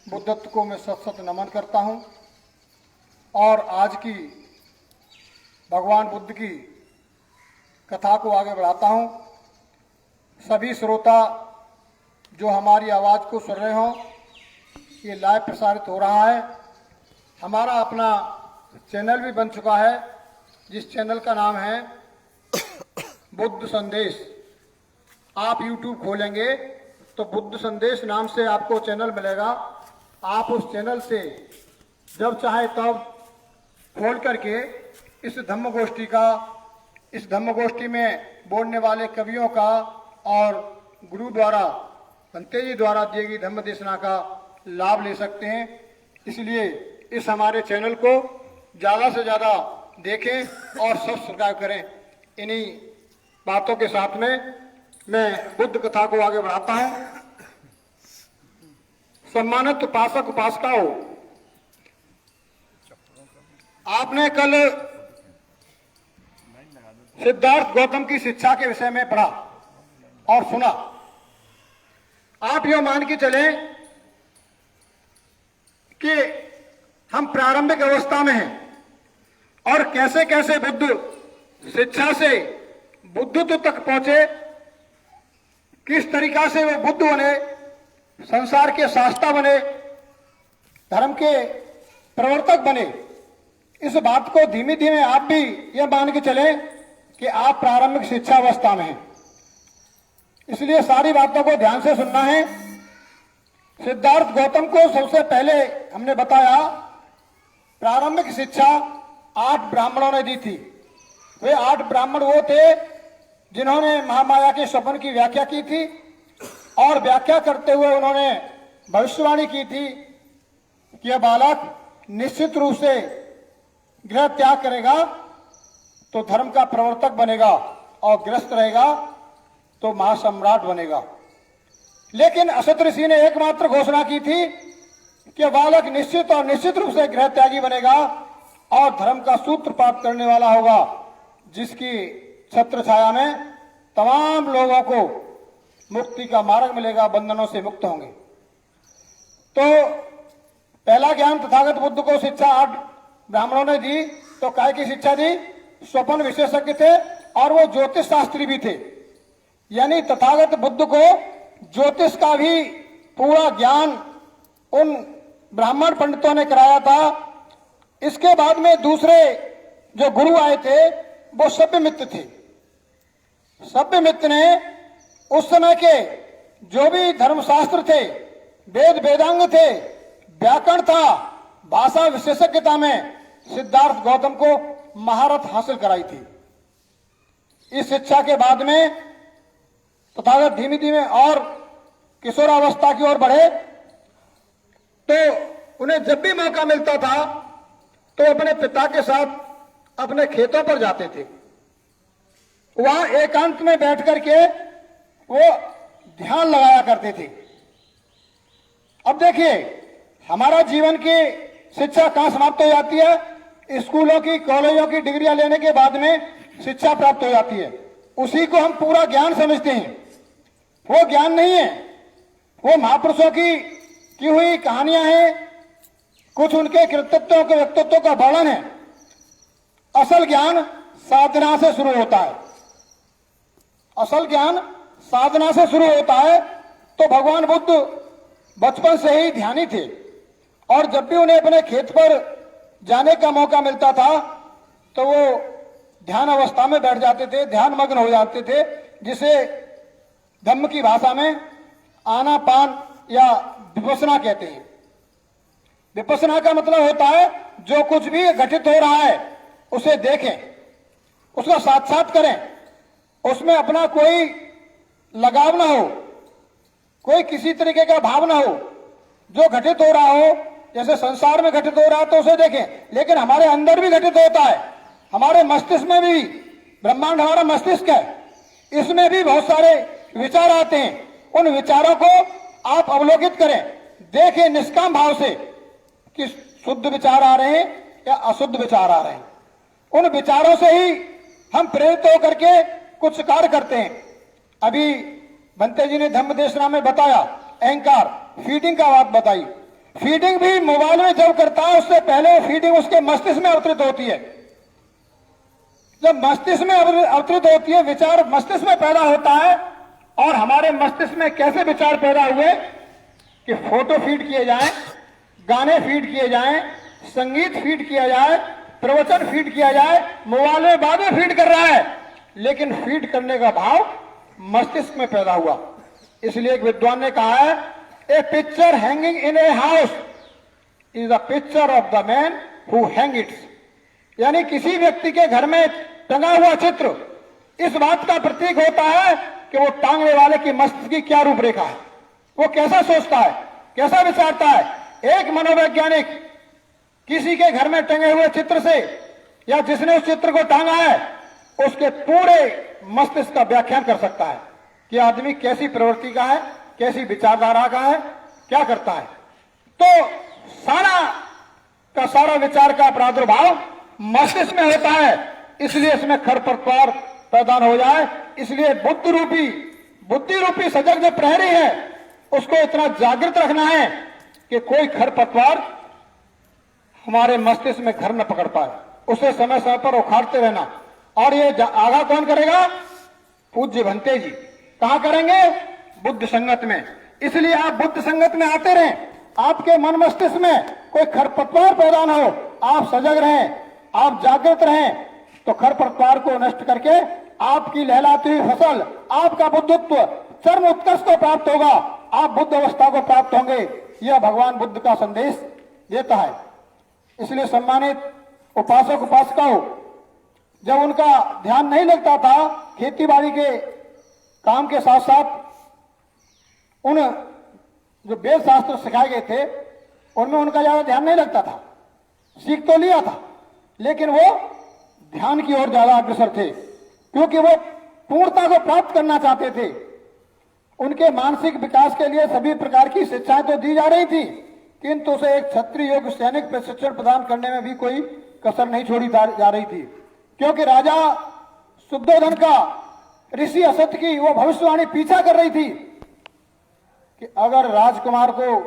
बुद्धत्व को मैं सत सत नमन करता हूँ और आज की भगवान बुद्ध की कथा को आगे बढ़ाता हूँ। सभी श्रोता जो हमारी आवाज़ को सुन रहे हों, ये लाइव प्रसारित हो रहा है। हमारा अपना चैनल भी बन चुका है, जिस चैनल का नाम है बुद्ध संदेश। आप YouTube खोलेंगे तो बुद्ध संदेश नाम से आपको चैनल मिलेगा। आप उस चैनल से जब चाहे तब खोल करके इस धम्मगोष्ठी में बोलने वाले कवियों का और गुरु द्वारा बंते जी द्वारा दी गई धम्म देशना का लाभ ले सकते हैं। इसलिए इस हमारे चैनल को ज़्यादा से ज़्यादा देखें और सब्सक्राइब करें। इन्हीं बातों के साथ में मैं बुद्ध कथा को आगे बढ़ाता हूँ। सम्मानित उपासक उपासिकाओं, आपने कल सिद्धार्थ गौतम की शिक्षा के विषय में पढ़ा और सुना। आप यह मान के चलें कि हम प्रारंभिक अवस्था में हैं और कैसे कैसे बुद्ध शिक्षा से बुद्धत्व तक पहुंचे, किस तरीका से वो बुद्ध बने, संसार के शास्ता बने, धर्म के प्रवर्तक बने। इस बात को धीमे धीमे आप भी यह मान के चलें कि आप प्रारंभिक शिक्षा अवस्था में हैं। इसलिए सारी बातों को ध्यान से सुनना है। सिद्धार्थ गौतम को सबसे पहले हमने बताया प्रारंभिक शिक्षा 8 ब्राह्मणों ने दी थी। वे 8 ब्राह्मण वो थे जिन्होंने महामाया के स्वप्न की व्याख्या की थी और व्याख्या करते हुए उन्होंने भविष्यवाणी की थी कि यह बालक निश्चित रूप से गृह त्याग करेगा तो धर्म का प्रवर्तक बनेगा और गृहस्थ रहेगा तो महासम्राट बनेगा। लेकिन असत ऋषि ने एकमात्र घोषणा की थी कि बालक निश्चित रूप से गृह त्यागी बनेगा और धर्म का सूत्र प्राप्त करने वाला होगा, जिसकी छत्र छाया में तमाम लोगों को मुक्ति का मार्ग मिलेगा, बंधनों से मुक्त होंगे। तो पहला ज्ञान तथागत बुद्ध को शिक्षा 8 ब्राह्मणों ने दी। तो काय की शिक्षा दी? स्वप्न विशेषज्ञ थे और वो ज्योतिष शास्त्री भी थे। यानी तथागत बुद्ध को ज्योतिष का भी पूरा ज्ञान उन ब्राह्मण पंडितों ने कराया था। इसके बाद में दूसरे जो गुरु आए थे वो सभ्यमित्र थे। सभ्यमित्र ने उस समय के जो भी धर्मशास्त्र थे, वेद वेदांग थे, व्याकरण था, भाषा विशेषज्ञता में सिद्धार्थ गौतम को महारत हासिल कराई थी। इस शिक्षा के बाद में तथागत धीमे धीमे और किशोरावस्था की ओर बढ़े। तो उन्हें जब भी मौका मिलता था तो अपने पिता के साथ अपने खेतों पर जाते थे। वहां एकांत में बैठ करके वो ध्यान लगाया करते थे। अब देखिए, हमारा जीवन की शिक्षा कहां समाप्त हो जाती है? स्कूलों की, कॉलेजों की डिग्रियां लेने के बाद में शिक्षा प्राप्त हो जाती है। उसी को हम पूरा ज्ञान समझते हैं। वो ज्ञान नहीं है, वो महापुरुषों की हुई कहानियां हैं, कुछ उनके कृतित्वों के व्यक्तित्व का वर्णन है। असल ज्ञान साधना से शुरू होता है। असल ज्ञान साधना से शुरू होता है। तो भगवान बुद्ध बचपन से ही ध्यानी थे और जब भी उन्हें अपने खेत पर जाने का मौका मिलता था तो वो ध्यान अवस्था में बैठ जाते थे, ध्यान मग्न हो जाते थे, जिसे धम्म की भाषा में आनापान या विपश्यना कहते हैं। विपश्यना का मतलब होता है जो कुछ भी घटित हो रहा है उसे देखें, उसका साक्षात करें, उसमें अपना कोई लगाव ना हो, कोई किसी तरीके का भाव ना हो। जो घटित हो रहा हो, जैसे संसार में घटित हो रहा है तो उसे देखें, लेकिन हमारे अंदर भी घटित होता है। हमारे मस्तिष्क में भी, ब्रह्मांड हमारा मस्तिष्क है, इसमें भी बहुत सारे विचार आते हैं। उन विचारों को आप अवलोकित करें, देखें निष्काम भाव से कि शुद्ध विचार आ रहे हैं या अशुद्ध विचार आ रहे हैं। उन विचारों से ही हम प्रेरित होकर के कुछ कार्य करते हैं। अभी बंते जी ने धम्म देशना में बताया, अहंकार, फीडिंग का बात बताई। फीडिंग भी मोबाइल में जब करता है उससे पहले फीडिंग उसके मस्तिष्क में अवतरित होती है। जब मस्तिष्क में अवतरित होती है, विचार मस्तिष्क में पैदा होता है। और हमारे मस्तिष्क में कैसे विचार पैदा हुए कि फोटो फीड किए जाएं, गाने फीड किए जाएं, संगीत फीड किया जाए, प्रवचन फीड किया जाए। मोबाइल में बाद में फीड कर रहा है, लेकिन फीड करने का भाव मस्तिष्क में पैदा हुआ। इसलिए एक विद्वान ने कहा है, a picture hanging in a house is a picture of the man who hang its. यानी किसी व्यक्ति के घर में टंगा हुआ चित्र इस बात का प्रतीक होता है कि वो टांगने वाले की मस्तिष्क की क्या रूपरेखा है, वो कैसा सोचता है, कैसा विचारता है। एक मनोवैज्ञानिक किसी के घर में टंगे हुए चित्र से या जिसने उस चित्र को टांगा है उसके पूरे मस्तिष्क का व्याख्यान कर सकता है कि आदमी कैसी प्रवृत्ति का है, कैसी विचारधारा का है, क्या करता है। तो सारा का सारा विचार का प्रादुर्भाव मस्तिष्क में होता है। इसलिए इसमें खरपतवार पैदा हो जाए, इसलिए बुद्धि रूपी सजग जो प्रहरी है उसको इतना जागृत रखना है कि कोई खरपतवार हमारे मस्तिष्क में घर न पकड़ पाए, उसे समय समय पर उखाड़ते रहना। और ये आगा कौन करेगा? पूज्य भंते जी। कहां करेंगे? बुद्ध संगत में। इसलिए आप बुद्ध संगत में आते रहें, आपके मन मस्तिष्क में कोई खरपतवार पैदा न हो, आप सजग रहें, आप जागृत रहें, तो खरपतवार को नष्ट करके आपकी लहलाती हुई फसल, आपका बुद्धत्व चरम उत्कर्ष को प्राप्त होगा, आप बुद्ध अवस्था को प्राप्त होंगे। यह भगवान बुद्ध का संदेश देता है। इसलिए सम्मानित उपासक उपासिकाओं, जब उनका ध्यान नहीं लगता था खेती बाड़ी के काम के साथ साथ उन जो वेद शास्त्र सिखाए गए थे उनमें उनका ज्यादा ध्यान नहीं लगता था। सीख तो लिया था, लेकिन वो ध्यान की ओर ज्यादा अग्रसर थे, क्योंकि वो पूर्णता को प्राप्त करना चाहते थे। उनके मानसिक विकास के लिए सभी प्रकार की शिक्षाएं तो दी जा रही थी, किंतु उसे एक क्षत्रिय योग्य सैनिक प्रशिक्षण प्रदान करने में भी कोई कसर नहीं छोड़ी जा रही थी। क्योंकि राजा शुद्धोधन का ऋषि असत्य की वो भविष्यवाणी पीछा कर रही थी कि अगर राजकुमार को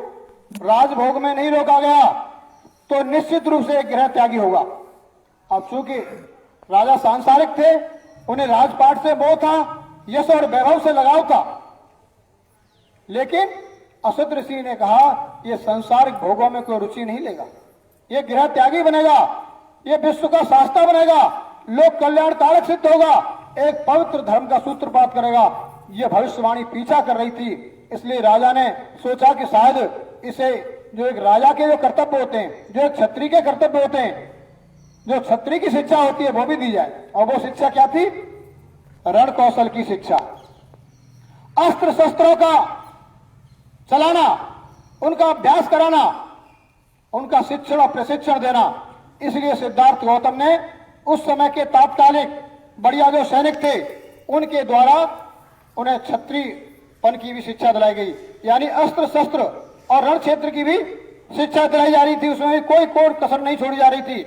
राजभोग में नहीं रोका गया तो निश्चित रूप से एक गृह त्यागी होगा। अब चूंकि राजा सांसारिक थे, उन्हें राजपाट से मोह था, यश और वैभव से लगाव था, लेकिन असत ऋषि ने कहा यह संसारिक भोगों में कोई रुचि नहीं लेगा, ये गृह त्यागी बनेगा, ये विश्व का शास्त्र बनेगा, लोक कल्याण कारक सिद्ध होगा, एक पवित्र धर्म का सूत्रपात करेगा। यह भविष्यवाणी पीछा कर रही थी। इसलिए राजा ने सोचा कि शायद इसे जो एक राजा के जो कर्तव्य होते हैं, जो एक क्षत्रिय के कर्तव्य होते हैं, जो क्षत्रिय की शिक्षा होती है वो भी दी जाए। और वो शिक्षा क्या थी? रण कौशल की शिक्षा, अस्त्र शस्त्रों का चलाना, उनका अभ्यास कराना, उनका शिक्षण और प्रशिक्षण देना। इसलिए सिद्धार्थ गौतम ने उस समय के तात्कालिक बढ़िया जो सैनिक थे उनके द्वारा उन्हें क्षत्रियपन की भी शिक्षा दिलाई गई, यानी अस्त्र शस्त्र और रण क्षेत्र की भी शिक्षा दिलाई जा रही थी। उसमें भी कोई कोई कसर नहीं छोड़ी जा रही थी।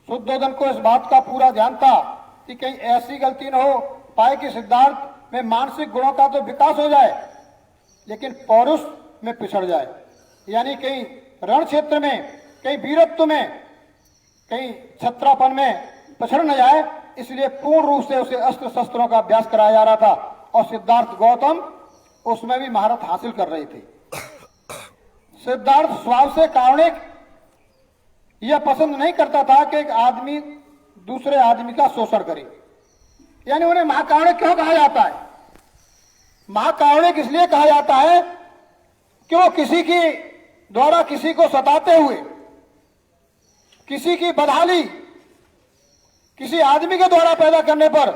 शुद्धोधन को इस बात का पूरा ध्यान था कि कहीं ऐसी गलती न हो पाए कि सिद्धार्थ में मानसिक गुणों का तो विकास हो जाए लेकिन पौरुष में पिछड़ जाए, यानी कहीं रण क्षेत्र में, कहीं वीरत्व में, कहीं छत्रापन में पिछड़ न जाए। इसलिए पूर्ण रूप से उसे अस्त्र शस्त्रों का अभ्यास कराया जा रहा था और सिद्धार्थ गौतम उसमें भी महारत हासिल कर रहे थे। सिद्धार्थ स्वभाव से कारुणिक यह पसंद नहीं करता था कि एक आदमी दूसरे आदमी का शोषण करे, यानी उन्हें महाकारुणिक क्यों कहा जाता है? महाकारुणिक इसलिए कहा जाता है कि वो किसी की द्वारा किसी को सताते हुए, किसी की बदहाली किसी आदमी के द्वारा पैदा करने पर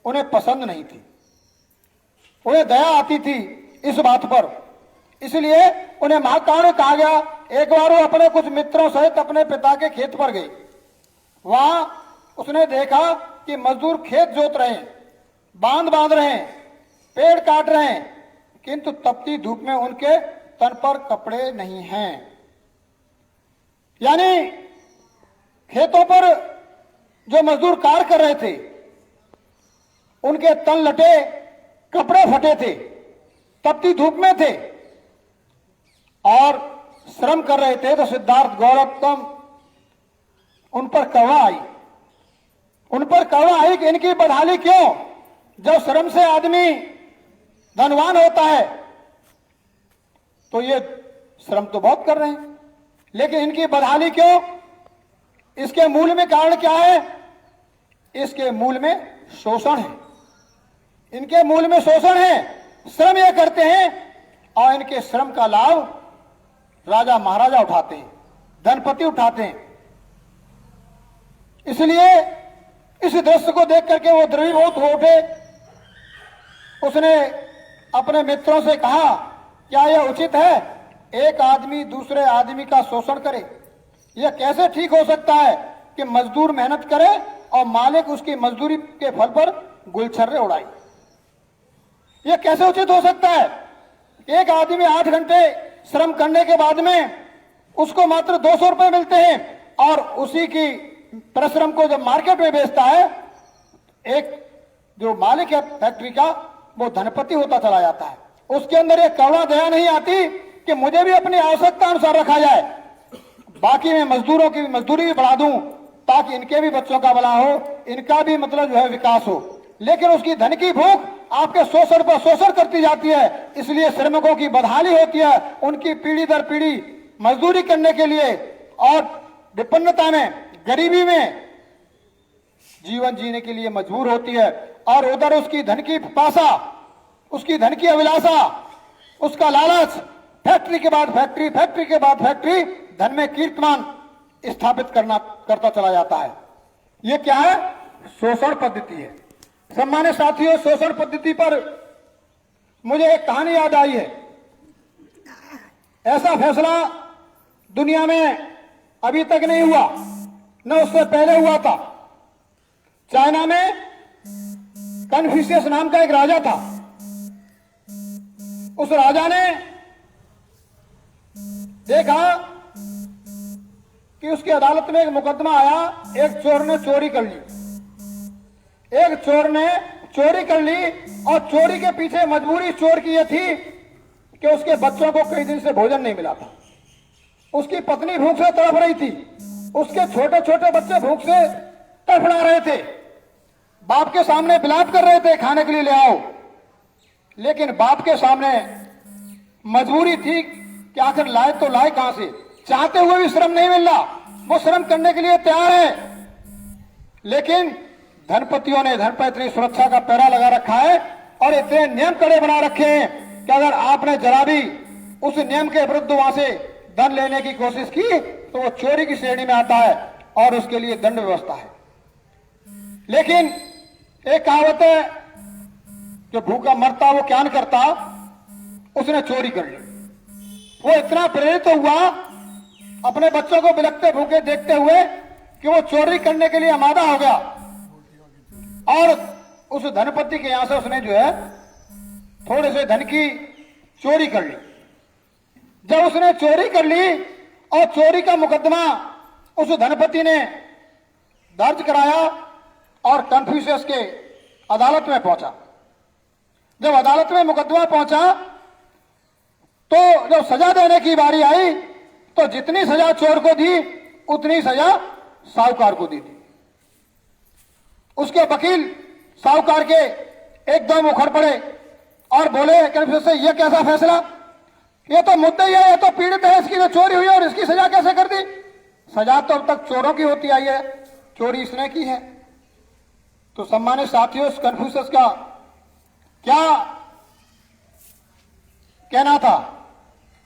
उन्हें पसंद नहीं थी, उन्हें दया आती थी इस बात पर, इसलिए उन्हें महाकारुणिक कहा गया। एक बार वो अपने कुछ मित्रों सहित अपने पिता के खेत पर गए। वहां उसने देखा कि मजदूर खेत जोत रहे हैं, बांध बांध रहे हैं, पेड़ काट रहे हैं, किंतु तपती धूप में उनके तन पर कपड़े नहीं हैं। यानी खेतों पर जो मजदूर कार्य कर रहे थे उनके तन लटे, कपड़े फटे थे, तपती धूप में थे और श्रम कर रहे थे तो सिद्धार्थ गौतम उन पर कड़वा आई कि इनकी बदहाली क्यों? जब श्रम से आदमी धनवान होता है तो ये श्रम तो बहुत कर रहे हैं, लेकिन इनकी बदहाली क्यों? इसके मूल में कारण क्या है? इसके मूल में शोषण है। इनके मूल में शोषण है। श्रम ये करते हैं और इनके श्रम का लाभ राजा महाराजा उठाते हैं, धनपति उठाते हैं। इसलिए इस दृश्य को देख करके वो द्रवीभूत हो उठे। उसने अपने मित्रों से कहा, क्या यह उचित है एक आदमी दूसरे आदमी का शोषण करे? यह कैसे ठीक हो सकता है कि मजदूर मेहनत करे और मालिक उसकी मजदूरी के फल पर गुलछर्रे उड़ाए? यह कैसे उचित हो सकता है? एक आदमी 8 घंटे श्रम करने के बाद में उसको मात्र 200 रुपए मिलते हैं और उसी की परिश्रम को जब मार्केट में बेचता है, एक जो मालिक है फैक्ट्री का वो धनपति होता चला जाता है। उसके अंदर एक करुणा दया नहीं आती कि मुझे भी अपनी आवश्यकता अनुसार रखा जाए, बाकी मैं मजदूरों की मजदूरी भी बढ़ा दूं ताकि इनके भी बच्चों का भला हो, इनका भी मतलब जो है विकास हो। लेकिन उसकी धन की भूख आपके शोषण पर शोषण करती जाती है। इसलिए श्रमिकों की बदहाली होती है, उनकी पीढ़ी दर पीढ़ी मजदूरी करने के लिए और विपन्नता में, गरीबी में जीवन जीने के लिए मजबूर होती है। और उधर उसकी धन की पिपासा, उसकी धन की अभिलाषा, उसका लालच, फैक्ट्री के बाद फैक्ट्री, फैक्ट्री के बाद फैक्ट्री, धन में कीर्तिमान स्थापित करता चला जाता है। यह क्या है? शोषण पद्धति है। सम्मानित साथियों, शोषण पद्धति पर मुझे एक कहानी याद आई है। ऐसा फैसला दुनिया में अभी तक नहीं हुआ, न उससे पहले हुआ था। चाइना में कन्फ्यूशियस नाम का एक राजा था। उस राजा ने देखा कि उसकी अदालत में एक मुकदमा आया, एक चोर ने चोरी कर ली। एक चोर ने चोरी कर ली और चोरी के पीछे मजबूरी चोर की यह थी कि उसके बच्चों को कई दिन से भोजन नहीं मिला था। उसकी पत्नी भूख से तड़प रही थी, उसके छोटे छोटे बच्चे भूख से तड़फड़ा रहे थे, बाप के सामने विलाप कर रहे थे, खाने के लिए ले आओ। लेकिन बाप के सामने मजबूरी थी कि आखिर लाए तो लाए कहां से? चाहते हुए भी श्रम नहीं मिल रहा, वो श्रम करने के लिए तैयार है, लेकिन धनपतियों ने धन पर इतनी सुरक्षा का पहरा लगा रखा है और इतने नियम कड़े बना रखे हैं कि अगर आपने जरा भी उस नियम के विरुद्ध वहां से धन लेने की कोशिश की तो वो चोरी की श्रेणी में आता है और उसके लिए दंड व्यवस्था है। लेकिन एक कहावत है कि भूखा मरता वो क्या न करता, उसने चोरी कर ली। वो इतना प्रेरित हुआ अपने बच्चों को बिलखते भूखे देखते हुए कि वो चोरी करने के लिए आमादा हो गया और उस धनपति के यहां से उसने जो है थोड़े से धन की चोरी कर ली। जब उसने चोरी कर ली और चोरी का मुकदमा उस धनपति ने दर्ज कराया और कन्फ्यूशियस के अदालत में पहुंचा। जब अदालत में मुकदमा पहुंचा तो जब सजा देने की बारी आई तो जितनी सजा चोर को दी उतनी सजा साहूकार को दी थी। उसके वकील साहूकार के एकदम उखड़ पड़े और बोले कन्फ्यूशियस से, यह कैसा फैसला? ये तो मुद्दा ही है, ये तो पीड़ित है, इसकी तो चोरी हुई और इसकी सजा कैसे कर दी? सजा तो अब तक चोरों की होती आई है, चोरी इसने की है। तो सम्मानित साथियों, इस कन्फ्यूशियस का क्या कहना था?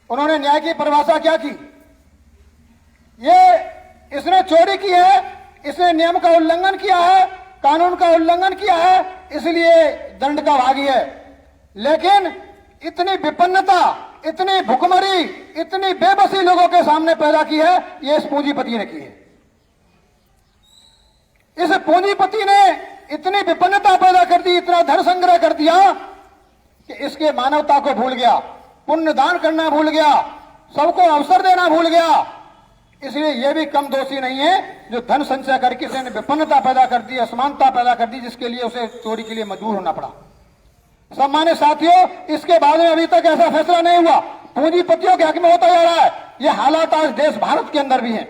उन्होंने न्याय की परिभाषा क्या की? ये इसने चोरी की है, इसने नियम का उल्लंघन किया है, कानून का उल्लंघन किया है, इसलिए दंड का भागी है। लेकिन इतनी विपन्नता, इतनी भुखमरी, इतनी बेबसी लोगों के सामने पैदा की है, ये इस पूंजीपति ने की है। इस पूंजीपति ने इतनी विपन्नता पैदा कर दी, इतना धन संग्रह कर दिया कि इसके मानवता को भूल गया, पुण्य दान करना भूल गया, सबको अवसर देना भूल गया। इसलिए यह भी कम दोषी नहीं है जो धन संचय करके इसने विपन्नता पैदा कर दी, असमानता पैदा कर दी, जिसके लिए उसे चोरी के लिए मजबूर होना पड़ा। सम्मानित साथियों, इसके बाद में अभी तक ऐसा फैसला नहीं हुआ, पूंजीपतियों के हक में होता जा रहा है। ये हालात आज देश भारत के अंदर भी हैं।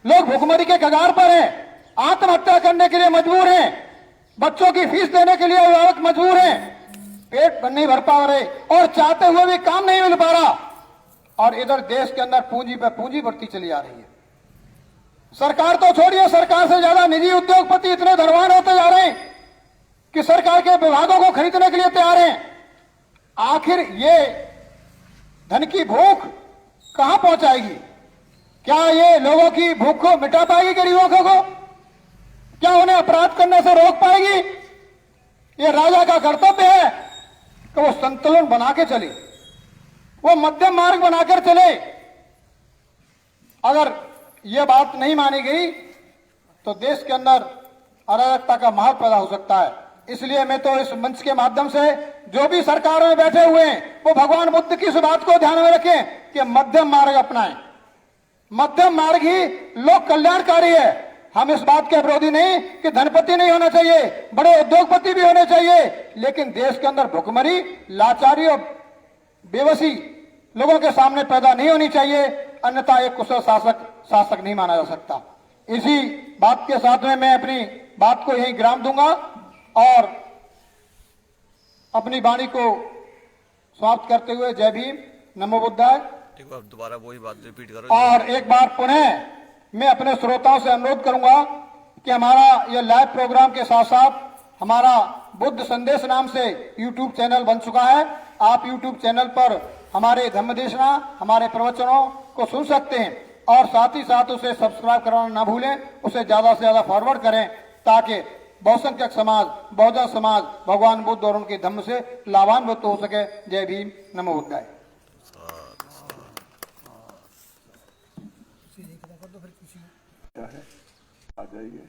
लोग भुखमरी के कगार पर हैं, आत्महत्या करने के लिए मजबूर हैं, बच्चों की फीस देने के लिए अभिभावक मजबूर हैं, पेट नहीं भर पा रहे और चाहते हुए भी काम नहीं मिल पा रहा। और इधर देश के अंदर पूंजी पे पूंजी बढ़ती चली आ रही है। सरकार तो छोड़िए, सरकार से ज्यादा निजी उद्योगपति इतने धनवान होते जा रहे हैं कि सरकार के विभागों को खरीदने के लिए तैयार हैं। आखिर ये धन की भूख कहां पहुंचाएगी? क्या ये लोगों की भूख को मिटा पाएगी? गरीबों को क्या उन्हें अपराध करने से रोक पाएगी? ये राजा का कर्तव्य है कि वो संतुलन बना के चले, वो मध्यम मार्ग बनाकर चले। अगर ये बात नहीं मानी गई तो देश के अंदर अराजकता का माहौल पैदा हो सकता है। इसलिए मैं तो इस मंच के माध्यम से जो भी सरकार में बैठे हुए हैं वो भगवान बुद्ध की इस बात को ध्यान में रखें कि मध्यम मार्ग अपनाएं। मध्यम मार्ग ही लोक कल्याणकारी है। हम इस बात के विरोधी नहीं कि धनपति नहीं होना चाहिए, बड़े उद्योगपति भी होने चाहिए, लेकिन देश के अंदर भुखमरी, लाचारी और बेबसी लोगों के सामने पैदा नहीं होनी चाहिए, अन्यथा एक कुशल शासक नहीं माना जा सकता। इसी बात के साथ में मैं अपनी बात को यहीं विराम दूंगा और अपनी वाणी को समाप्त करते हुए जय भीम, नमो बुद्धाय। एक बार दोबारा वही बात रिपीट करो। और एक बार पुनः मैं अपने श्रोताओं से अनुरोध करूंगा कि हमारा यह लाइव प्रोग्राम के साथ साथ हमारा बुद्ध संदेश नाम से यूट्यूब चैनल बन चुका है। आप यूट्यूब चैनल पर हमारे धम्मदेशना, हमारे प्रवचनों को सुन सकते हैं और साथ ही साथ उसे सब्सक्राइब करना ना भूलें, उसे ज्यादा से ज्यादा फॉरवर्ड करें ताकि बहुसंख्यक समाज, बहुजन समाज भगवान बुद्ध और उनके धम्म से लाभान्वित हो सके। जय भीम, नमो बुद्धाय। आ जाइए।